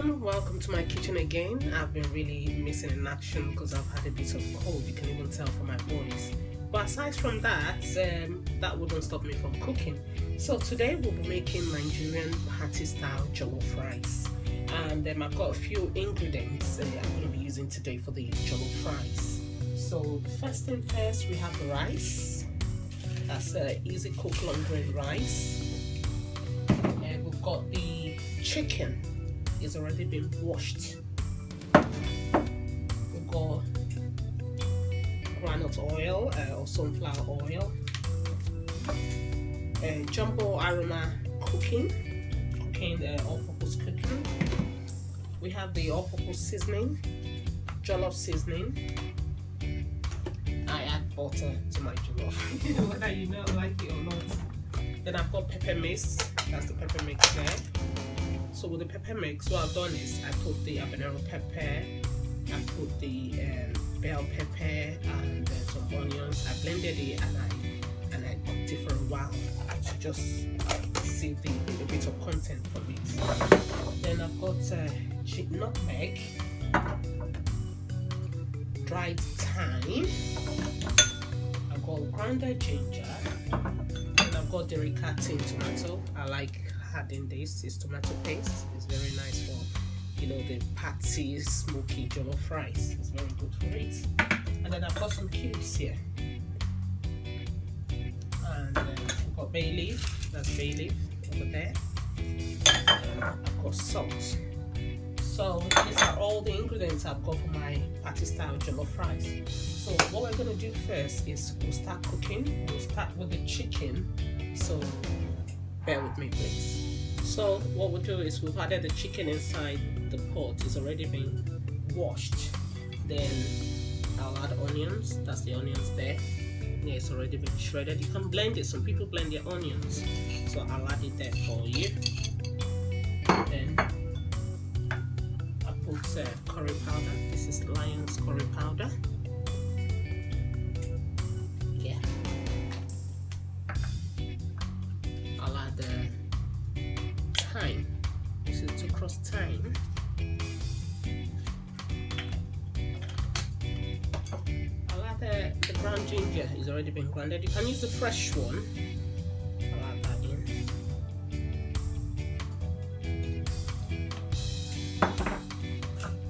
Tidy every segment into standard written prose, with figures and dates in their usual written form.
everyone, welcome to my kitchen again. I've been really missing in action because I've had a bit of cold, you can even tell from my voice. But aside from that, that wouldn't stop me from cooking. So today we'll be making Nigerian party style jollof rice. And I've got a few ingredients I'm going to be using today for the jollof rice. So first thing first, we have the rice. That's easy cook long grain rice. And we've got the chicken. It's already been washed. We've got granite oil or sunflower oil. Jumbo aroma cooking all-purpose cooking. We have the all-purpose seasoning, jollof seasoning. I add butter to my jollof, whether you know like it or not. Then I've got pepper mix. That's the pepper mix there. So with the pepper mix, what I've done is I put the habanero pepper, I put the bell pepper and some onions. I blended it and I cooked it for a while to just see a bit of content from it. Then I've got nutmeg, dried thyme, I've got grounded ginger, and I've got the ricotta tomato. I like adding this is tomato paste. It's very nice for, you know, the patty smoky jollof rice. It's very good for it. And then I've got some cubes here, and I've got bay leaf. That's bay leaf over there. I've got salt. So these are all the ingredients I've got for my party style jollof rice. So what we're going to do first is we'll start cooking. We'll start with the chicken. So bear with me please. So what we'll do is we've added the chicken inside the pot. It's already been washed. Then I'll add onions. That's the onions there. Yeah, it's already been shredded. You can blend it. Some people blend their onions. So I'll add it there for you. Then I put curry powder. This is Lion's curry powder. Yeah. I'll add thyme. This is to cross thyme. I'll add the ground ginger. It's already been grounded. You can use the fresh one. I'll add that in.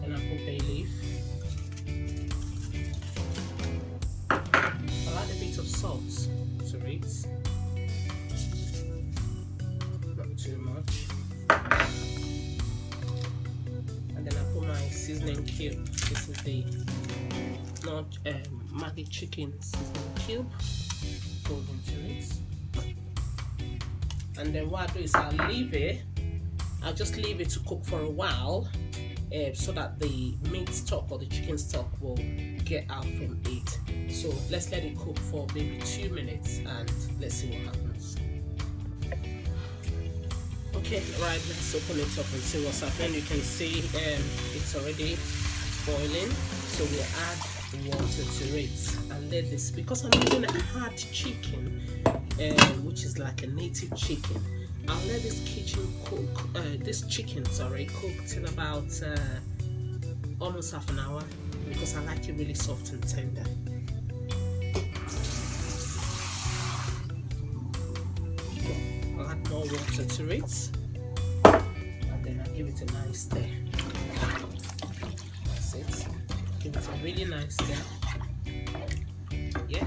Then I'll put bay leaf. I'll add a bit of salt to it. Not too much. And then I put my seasoning cube. This is the Maggi chicken seasoning cube. Go into it. And then what I do is I'll just leave it to cook for a while so that the meat stock or the chicken stock will get out from it. So let's let it cook for maybe 2 minutes and let's see what happens. Okay, right, let's open it up and see what's happening. You can see it's already boiling, so we'll add water to it and let this, because I'm using a hard chicken, which is like a native chicken. I'll let this chicken cook till about almost half an hour, because I like it really soft and tender. I'll add more water to it, and then I'll give it a nice stir. That's it. Give it a really nice stir. Yeah.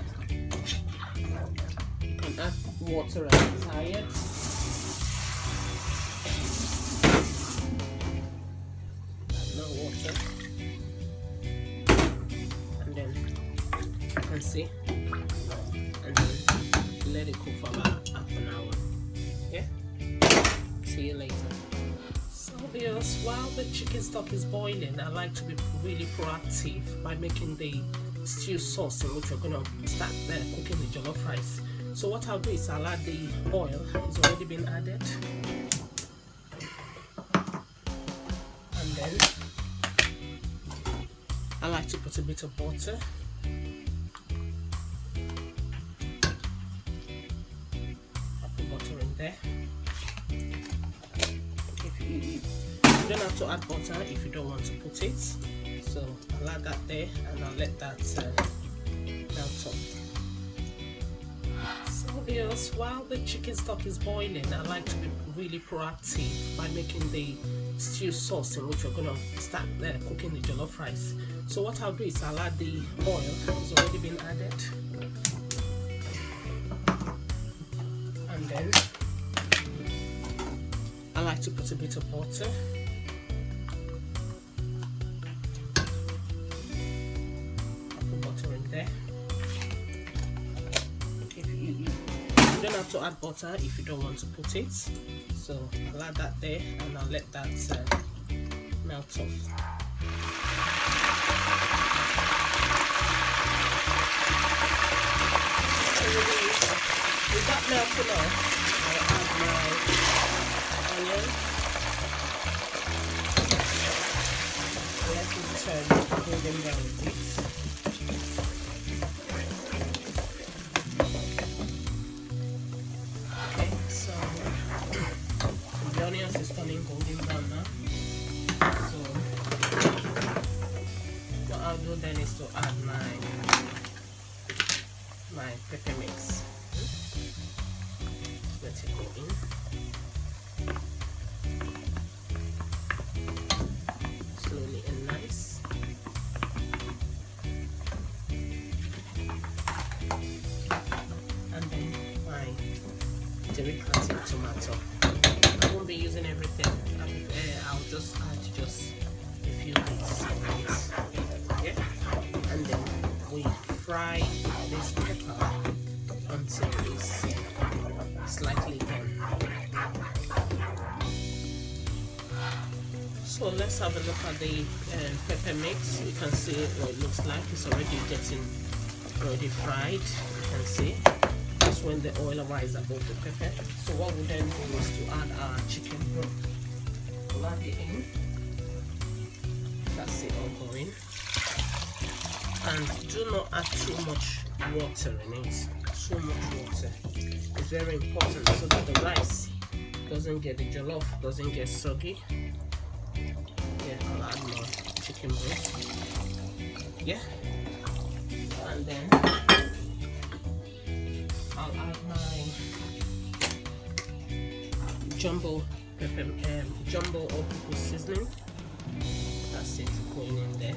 You can add water as desired. Add more water, and then you can see, and then let it cook for about half an hour. Yeah. See you later. So viewers, while the chicken stock is boiling, I like to be really proactive by making the stew sauce in which we're going to start cooking the jollof rice. So what I'll do is I'll add the oil. It's already been added. And then I like to put a bit of butter. I'll put butter in there. If you You don't have to add butter if you don't want to put it. So I'll add that there and I'll let that melt off. So yes, while the chicken stock is boiling, I like to be really proactive by making the stew sauce in which we're going to start cooking the jollof rice. So what I'll do is I'll add the oil. It's already been added. And then I like to put a bit of butter. You don't have to add butter if you don't want to put it. So I'll add that there and I'll let that melt off. With that melting off, I'll add my onions. Let it turn golden brown a bit. Is turning golden brown now. So what I'll do then is to add my pepper mix. Let it go in. Slowly and nice. And then my delicate tomato. I won't be using everything. I'll just add just a few bits. Yeah, and then we fry this pepper until it's slightly done. So let's have a look at the pepper mix. You can see what it looks like. It's already getting fried. You can see. When the oil rises above the pepper. So what we then do is to add our chicken broth. We'll add it in. That's it all going. And do not add too much water in it. Too much water. It's very important so that the rice doesn't get, the jollof doesn't get soggy. Yeah, I'll add more chicken broth. Yeah. And then I'll add my jumbo all-purpose seasoning. That's it, going in there.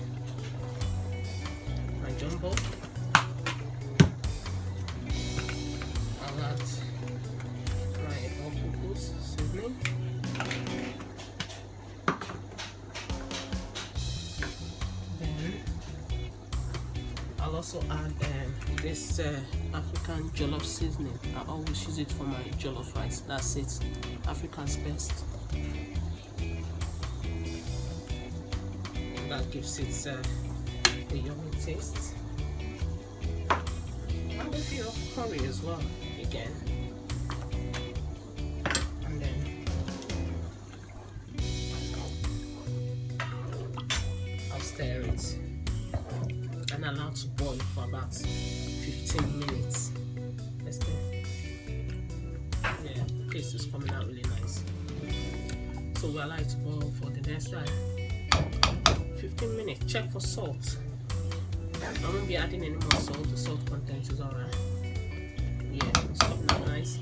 My jumbo. I'll add my all-purpose seasoning. Then I'll also add this African jollof seasoning. I always use it for my jollof rice. That's it, Africa's best. That gives it a yummy taste. And a bit of curry as well, again. And then I'll stir it and allow to boil for about 15 minutes. Let's do. Yeah, the paste is coming out really nice. So we allow it to boil for the next 15 minutes. Check for salt. I won't be adding any more salt. The salt content is alright. Yeah, it's coming nice.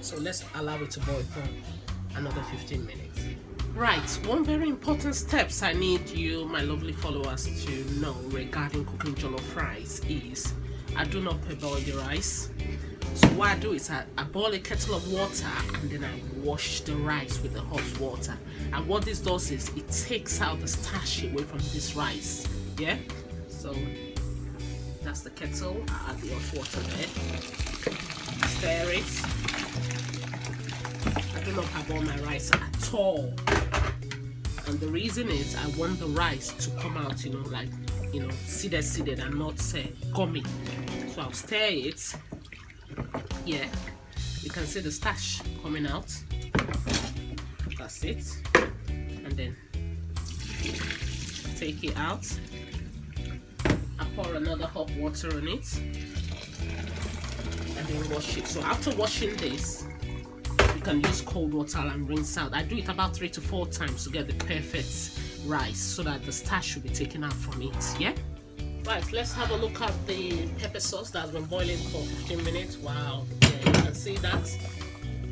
So let's allow it to boil for another 15 minutes. Right, one very important steps I need you, my lovely followers, to know regarding cooking jollof rice is I do not parboil the rice. So what I do is I boil a kettle of water and then I wash the rice with the hot water. And what this does is it takes out the starch away from this rice. Yeah? So that's the kettle. I add the hot water there. Stir it. I do not parboil my rice at all. And the reason is I want the rice to come out, seeded and not gummy. So I'll stir it. Yeah, you can see the starch coming out. That's it. And then take it out. I pour another hot water on it and then wash it. So after washing this, you you can use cold water and rinse out. I do it about 3 to 4 times to get the perfect rice so that the starch should be taken out from it. Yeah. Right, let's have a look at the pepper sauce that's been boiling for 15 minutes. Wow, yeah, you can see that.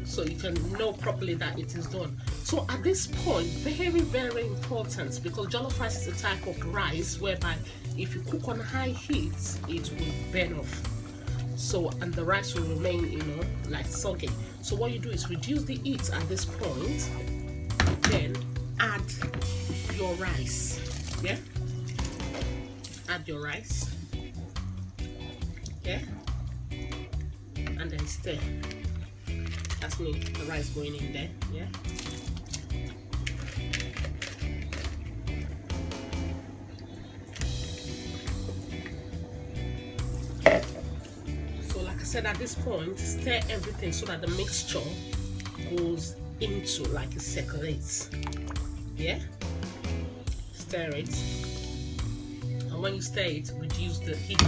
So you can know properly that it is done. So at this point, very, very important, because jollof rice is a type of rice whereby if you cook on high heat, it will burn off. So, and the rice will remain, you know, like soggy. So what you do is reduce the heat at this point, then add your rice. Yeah. Add your rice, yeah, and then stir. That's me, the rice going in there, yeah. So like I said, at this point, stir everything so that the mixture goes into, like it circulates, yeah. Stir it. When you stir it, reduce the heat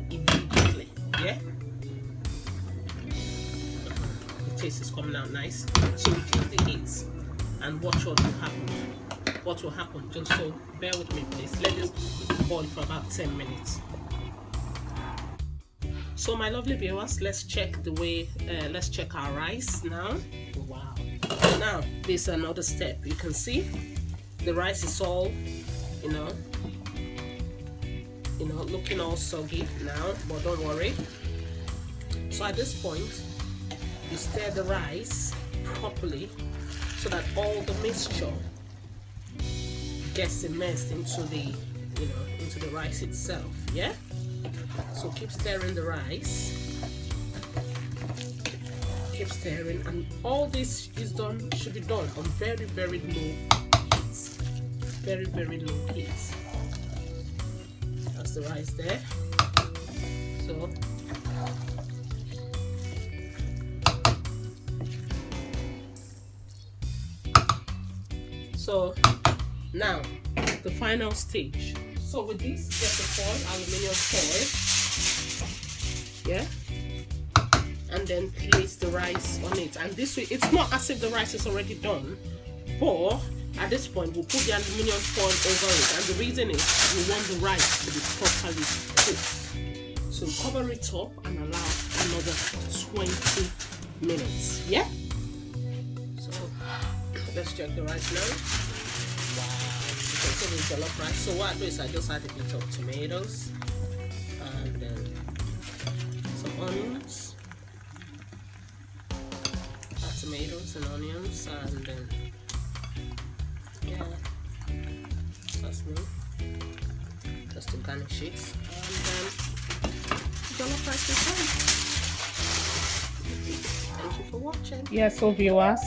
immediately. Yeah, the taste is coming out nice. So reduce the heat and watch what will happen. What will happen? Just so bear with me, please. Let this boil for about 10 minutes. So my lovely viewers, let's check the way. Let's check our rice now. Wow. Now there's another step. You can see the rice is all, you know, looking all soggy now, but don't worry. So at this point, you stir the rice properly so that all the mixture gets immersed into the, into the rice itself. Yeah. So keep stirring the rice. Keep stirring, and all this should be done on very, very low heat. Very, very low heat. The rice there. So now the final stage. So with this, get the foil, aluminium foil, yeah, and then place the rice on it. And this way, it's not as if the rice is already done, but at this point, we'll put the aluminium foil over it, and the reason is we want the rice to be properly cooked. So cover it up and allow another 20 minutes. Yeah? So let's check the rice now. Wow. You can see the jollof rice. So what I do is I just add a bit of tomatoes and then some onions. Add tomatoes and onions, and then yeah, that's me. Just to garnish it, and then jollof rice is done. Thank you for watching. Yeah, so viewers,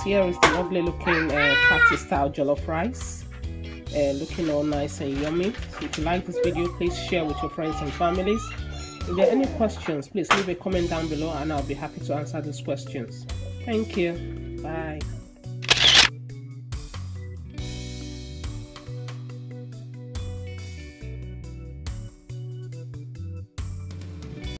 here is the lovely looking party style jollof rice, looking all nice and yummy. So if you like this video, please share with your friends and families. If there are any questions, please leave a comment down below, and I'll be happy to answer those questions. Thank you. Bye.